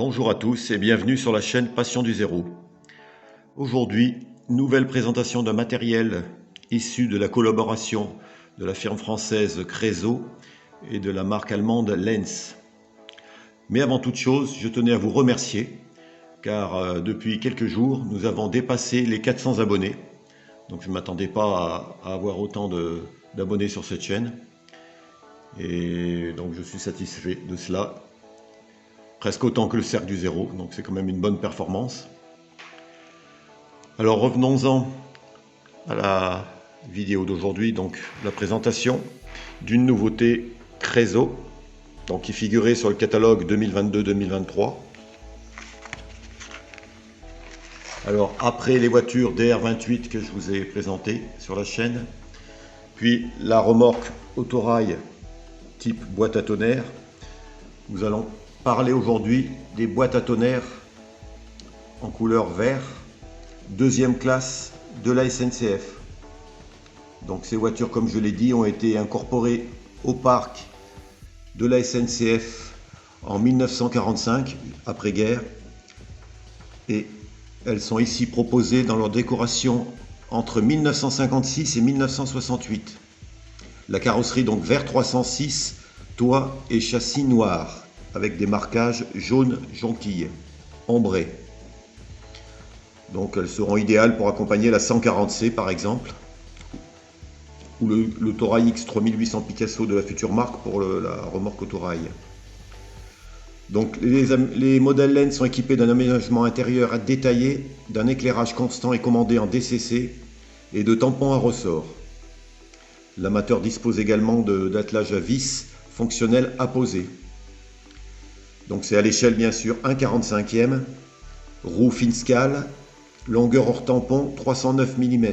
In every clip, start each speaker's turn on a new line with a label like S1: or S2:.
S1: Bonjour à tous et bienvenue sur la chaîne Passion du Zéro. Aujourd'hui, nouvelle présentation d'un matériel issu de la collaboration de la firme française Creso et de la marque allemande Lenz. Mais avant toute chose, je tenais à vous remercier car depuis quelques jours, nous avons dépassé les 400 abonnés. Donc je ne m'attendais pas à avoir autant d'abonnés sur cette chaîne. Et donc je suis satisfait de cela. Presque autant que le cercle du zéro, donc c'est quand même une bonne performance. Alors revenons-en à la vidéo d'aujourd'hui, donc la présentation d'une nouveauté Creso, donc qui figurait sur le catalogue 2022-2023. Alors après les voitures DR28 que je vous ai présentées sur la chaîne, puis la remorque autorail type boîte à tonnerre, nous allons parler aujourd'hui des boîtes à tonnerre en couleur vert, deuxième classe de la SNCF. Donc ces voitures, comme je l'ai dit, ont été incorporées au parc de la SNCF en 1945, après-guerre, et elles sont ici proposées dans leur décoration entre 1956 et 1968. La carrosserie donc vert 306, toit et châssis noir, avec des marquages jaune jonquille, ombrés. Donc elles seront idéales pour accompagner la 140C par exemple, ou le Touareg X 3800 Picasso de la future marque pour la remorque autorail. Donc les modèles Lenz sont équipés d'un aménagement intérieur détaillé, d'un éclairage constant et commandé en DCC et de tampons à ressort. L'amateur dispose également d'attelages à vis fonctionnels apposés. Donc c'est à l'échelle bien sûr 1/45e, roue fine scale, longueur hors tampon 309 mm.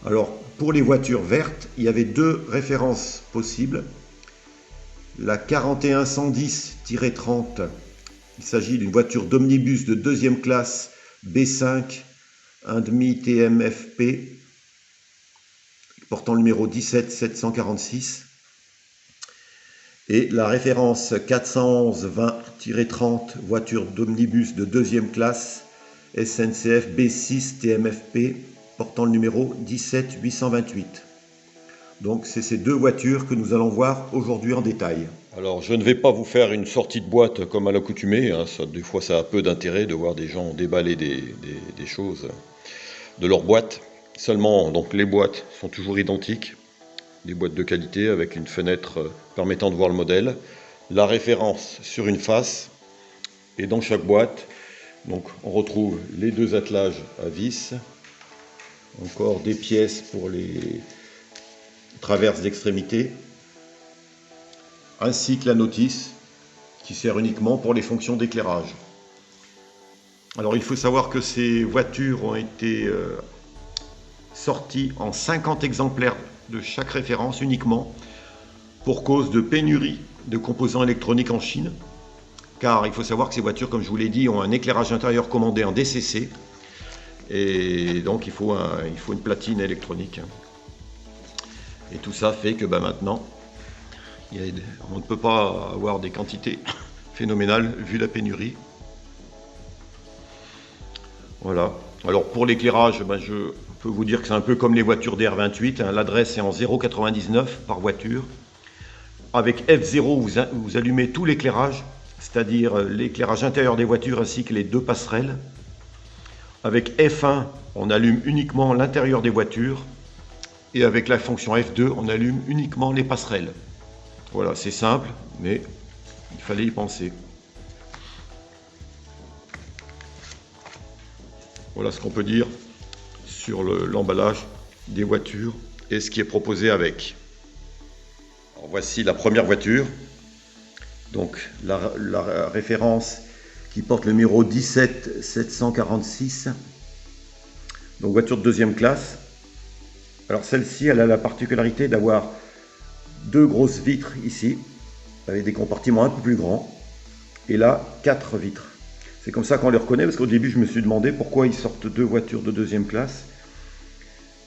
S1: Alors pour les voitures vertes, il y avait deux références possibles. La 41110-30, il s'agit d'une voiture d'omnibus de deuxième classe B5 1,5 TMFP portant le numéro 17746. Et la référence 411-20-30, voiture d'omnibus de deuxième classe SNCF B6 TMFP, portant le numéro 17828. Donc c'est ces deux voitures que nous allons voir aujourd'hui en détail. Alors je ne vais pas vous faire une sortie de boîte comme à l'accoutumée, hein. Des fois ça a peu d'intérêt de voir des gens déballer des choses de leur boîte. Seulement, donc les boîtes sont toujours identiques. Des boîtes de qualité avec une fenêtre permettant de voir le modèle, la référence sur une face, et dans chaque boîte, donc on retrouve les deux attelages à vis, encore des pièces pour les traverses d'extrémité, ainsi que la notice qui sert uniquement pour les fonctions d'éclairage. Alors il faut savoir que ces voitures ont été sorties en 50 exemplaires de chaque référence uniquement pour cause de pénurie de composants électroniques en Chine, car il faut savoir que ces voitures, comme je vous l'ai dit, ont un éclairage intérieur commandé en DCC et donc il faut une platine électronique, et tout ça fait que maintenant on ne peut pas avoir des quantités phénoménales vu la pénurie. Voilà. Alors pour l'éclairage, je peux vous dire que c'est un peu comme les voitures DR28, hein. L'adresse est en 0,99 par voiture. Avec F0, vous allumez tout l'éclairage, c'est-à-dire l'éclairage intérieur des voitures ainsi que les deux passerelles. Avec F1, on allume uniquement l'intérieur des voitures. Et avec la fonction F2, on allume uniquement les passerelles. Voilà, c'est simple, mais il fallait y penser. Voilà ce qu'on peut dire sur l'emballage des voitures et ce qui est proposé avec. Alors voici la première voiture, donc la référence qui porte le numéro 17746, donc voiture de deuxième classe. Alors celle-ci, elle a la particularité d'avoir deux grosses vitres ici, avec des compartiments un peu plus grands, et là 4 vitres. C'est comme ça qu'on les reconnaît, parce qu'au début je me suis demandé pourquoi ils sortent deux voitures de deuxième classe.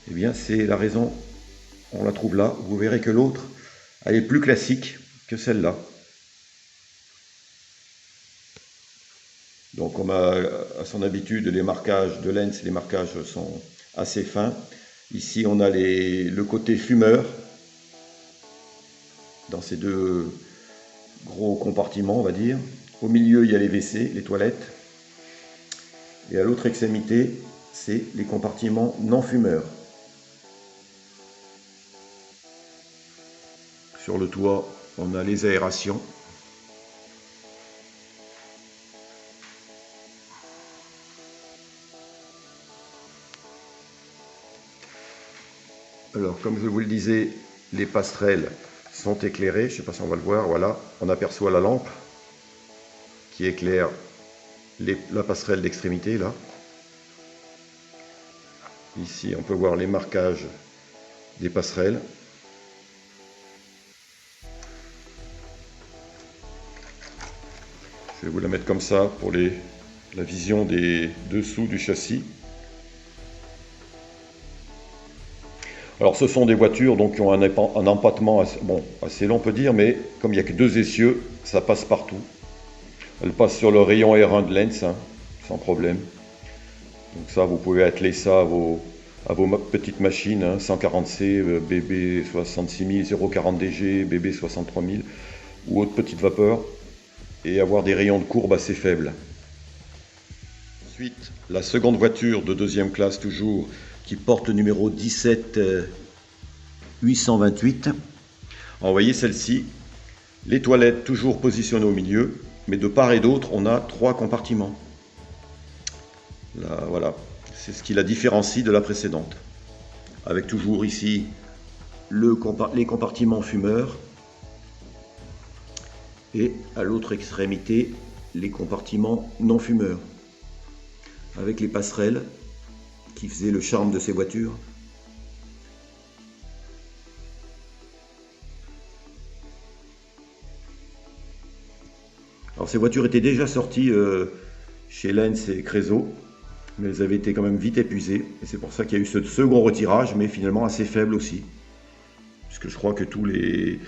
S1: Eh bien c'est la raison, on la trouve là. Vous verrez que l'autre, elle est plus classique que celle-là. comme à son habitude, les marquages de Lenz, les marquages sont assez fins. Ici, on a le côté fumeur, dans ces deux gros compartiments, on va dire. Au milieu, il y a les WC, les toilettes. Et à l'autre extrémité, c'est les compartiments non fumeurs. Sur le toit, on a les aérations. Alors, comme je vous le disais, les passerelles sont éclairées. Je ne sais pas si on va le voir. Voilà, on aperçoit la lampe qui éclaire la passerelle d'extrémité là. Ici, on peut voir les marquages des passerelles. Je vais vous la mettre comme ça pour la vision des dessous du châssis. Alors ce sont des voitures donc, qui ont un empattement assez long on peut dire, mais comme il n'y a que deux essieux, ça passe partout. Elle passe sur le rayon R1 de Lenz, sans problème. Donc ça, vous pouvez atteler ça à vos petites machines, 140C, BB 66000, 040DG, BB 63000 ou autre petite vapeur, et avoir des rayons de courbe assez faibles. Ensuite, la seconde voiture de deuxième classe toujours, qui porte le numéro 17828. Alors, vous voyez celle-ci, les toilettes toujours positionnées au milieu, mais de part et d'autre, on a 3 compartiments. Là, voilà, c'est ce qui la différencie de la précédente. Avec toujours ici les compartiments fumeurs et à l'autre extrémité, les compartiments non fumeurs. Avec les passerelles qui faisaient le charme de ces voitures. Alors ces voitures étaient déjà sorties chez Lenz et Creso, mais elles avaient été quand même vite épuisées, et c'est pour ça qu'il y a eu ce second retirage, mais finalement assez faible aussi. Puisque je crois que tous les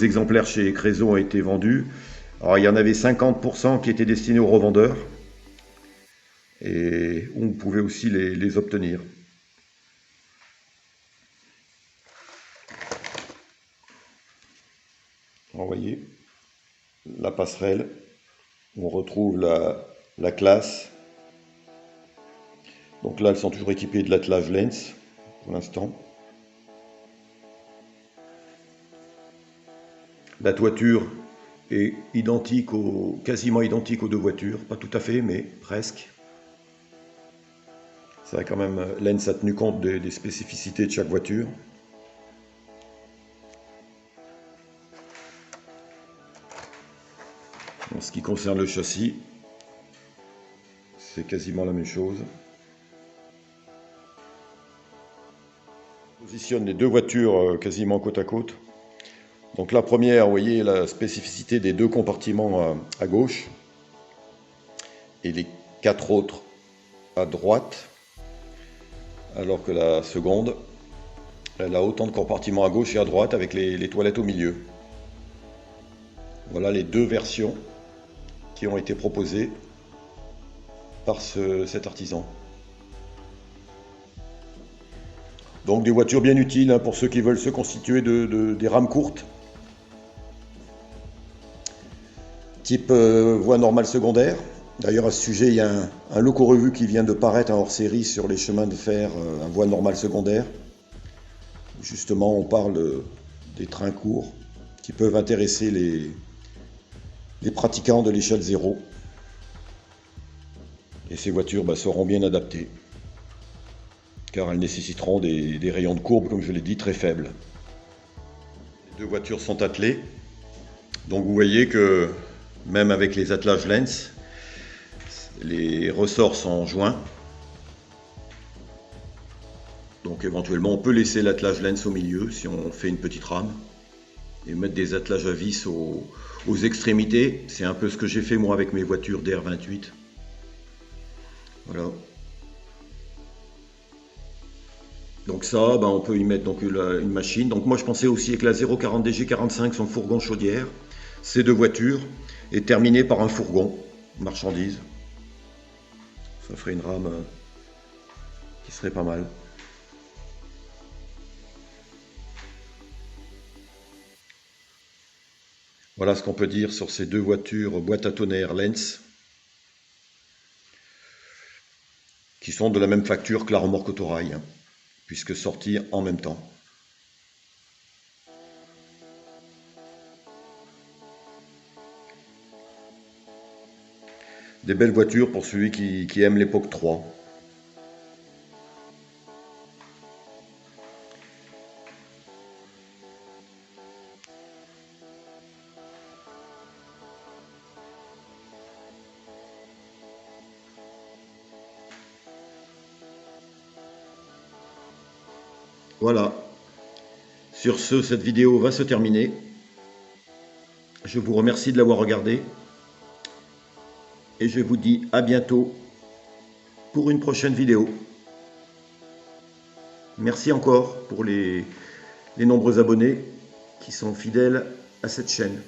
S1: exemplaires chez Creso ont été vendus. Alors il y en avait 50% qui étaient destinés aux revendeurs, et on pouvait aussi les obtenir. Alors, vous voyez, la passerelle, on retrouve la classe. Donc là, elles sont toujours équipées de l'attelage Lenz, pour l'instant. La toiture est quasiment identique aux deux voitures, pas tout à fait, mais presque. Ça a quand même, Lenz a tenu compte des spécificités de chaque voiture. En ce qui concerne le châssis, c'est quasiment la même chose. On positionne les deux voitures quasiment côte à côte. Donc la première, vous voyez la spécificité des deux compartiments à gauche et les 4 autres à droite, alors que la seconde, elle a autant de compartiments à gauche et à droite avec les toilettes au milieu. Voilà les deux versions qui ont été proposées par cet artisan. Donc des voitures bien utiles pour ceux qui veulent se constituer des rames courtes, type voie normale secondaire. D'ailleurs à ce sujet, il y a un loco revue qui vient de paraître en hors-série sur les chemins de fer à voie normale secondaire. Justement, on parle des trains courts qui peuvent intéresser les pratiquants de l'échelle 0. Et ces voitures seront bien adaptées, car elles nécessiteront des rayons de courbe, comme je l'ai dit, très faibles. Les deux voitures sont attelées, donc vous voyez que même avec les attelages Lenz, les ressorts sont joints. Donc éventuellement on peut laisser l'attelage Lenz au milieu si on fait une petite rame et mettre des attelages à vis aux extrémités. C'est un peu ce que j'ai fait moi avec mes voitures DR28. Voilà. Donc ça, on peut y mettre donc une machine. Donc moi je pensais aussi avec la 040DG45, son fourgon chaudière. Ces deux voitures est terminé par un fourgon marchandise. Ça ferait une rame qui serait pas mal. Voilà ce qu'on peut dire sur ces deux voitures boîte à tonnerre Lenz, qui sont de la même facture que la remorque autorail, hein, puisque sorties en même temps. Des belles voitures pour celui qui aime l'époque 3. Voilà. Sur ce, cette vidéo va se terminer. Je vous remercie de l'avoir regardée. Et je vous dis à bientôt pour une prochaine vidéo. Merci encore pour les nombreux abonnés qui sont fidèles à cette chaîne.